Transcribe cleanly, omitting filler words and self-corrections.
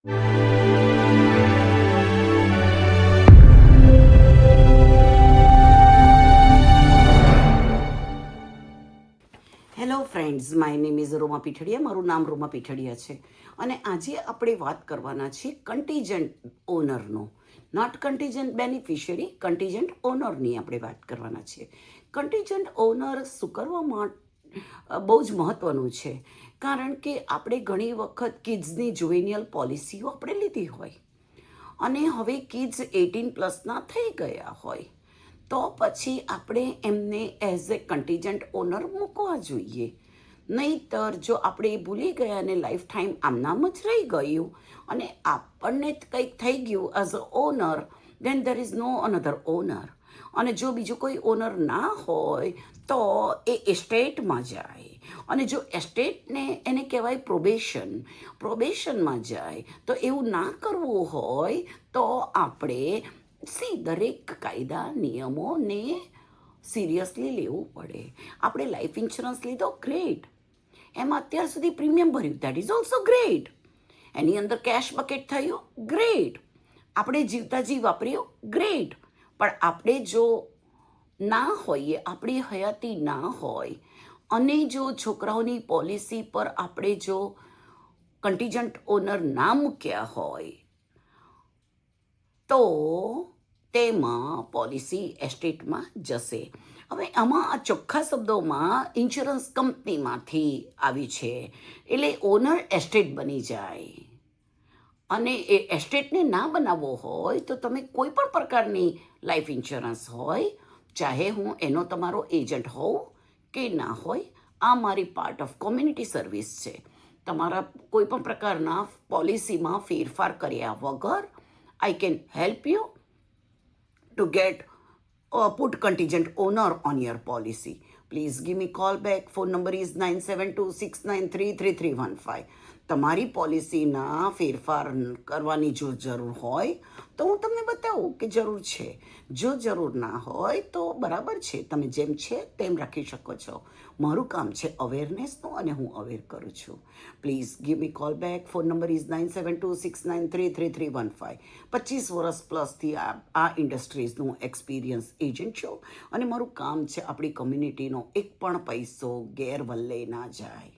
Hello friends, my name is Roma Pithadiya. મારું નામ રોમા પીઠડિયા છે અને આજે આપણે વાત કરવાના છીએ કન્ટીજન્ટ ઓનરનો. નોટ કન્ટીજન્ટ બેનિફિશિયરી, કન્ટીજન્ટ ઓનરની આપણે વાત કરવાના છીએ. કન્ટીજન્ટ ઓનર શું કરવા માટે બહુ જ મહત્ત્વનું છે, કારણ કે આપણે ઘણી વખત કિડ્સની જુવેનિયલ પોલિસીઓ આપણે લીધી હોય અને હવે કિડ્સ 18+ થઈ ગયા હોય, તો પછી આપણે એમને એઝ એ કન્ટીજન્ટ ઓનર મૂકવા જોઈએ. નહીંતર જો આપણે એ ભૂલી ગયા અને લાઈફ ટાઈમ આમનામ જ રહી ગયું અને આપણને કંઈક થઈ ગયું as a owner, then there is no another owner. અને જો બીજું કોઈ ઓનર ના હોય તો એ એસ્ટેટમાં જાય, અને જો એસ્ટેટને એને કહેવાય પ્રોબેશનમાં જાય. તો એવું ના કરવું હોય તો આપણે દરેક કાયદા નિયમોને સિરિયસલી લેવું પડે. આપણે લાઈફ ઇન્સ્યોરન્સ લીધો, ગ્રેટ. એમાં અત્યાર સુધી પ્રીમિયમ ભર્યું, દેટ ઇઝ ઓલ્સો ગ્રેટ. એની અંદર કેશ બકેટ થયું, ગ્રેટ. આપણે જીવતા જીવ વાપર્યું, ગ્રેટ. પણ આપણે જો ના હોઈએ, આપણી હયાતી ના હોય અને જો છોકરાઓની પોલિસી પર આપણે જો કન્ટીજન્ટ ઓનર ના મૂક્યા હોય તો તેમાં પોલિસી એસ્ટેટમાં જશે. હવે આમાં આ ચોખ્ખા શબ્દોમાં ઇન્સ્યોરન્સ કંપનીમાંથી આવી છે, એટલે ઓનર એસ્ટેટ બની જાય. અને એ એસ્ટેટને ના બનાવવો હોય તો તમે કોઈ પણ પ્રકારની લાઈફ ઇન્સ્યોરન્સ હોય, ચાહે હું એનો તમારો એજન્ટ હોઉં કે ના હોય, આ મારી પાર્ટ ઓફ કોમ્યુનિટી સર્વિસ છે. તમારા કોઈ પણ પ્રકારના પોલિસીમાં ફેરફાર કર્યા વગર I can help you to get put contingent owner on your policy. Please give me call back. Phone number is 9726933315. તમારી પોલિસીના ફેરફાર કરવાની જો જરૂર હોય તો હું તમને બતાવું કે જરૂર છે. જો જરૂર ના હોય તો બરાબર છે, તમે જેમ છે તેમ રાખી શકો છો. મારું કામ છે અવેરનેસનું અને હું અવેર કરું છું. Please give me call back. Phone number is 9726933315. 25 વર્ષ પ્લસથી આ ઇન્ડસ્ટ્રીઝનું એક્સપિરિયન્સ એજન્ટ છું અને મારું કામ છે આપણી કમ્યુનિટીનો એક પણ પૈસો ગેરવલ્લે ના જાય.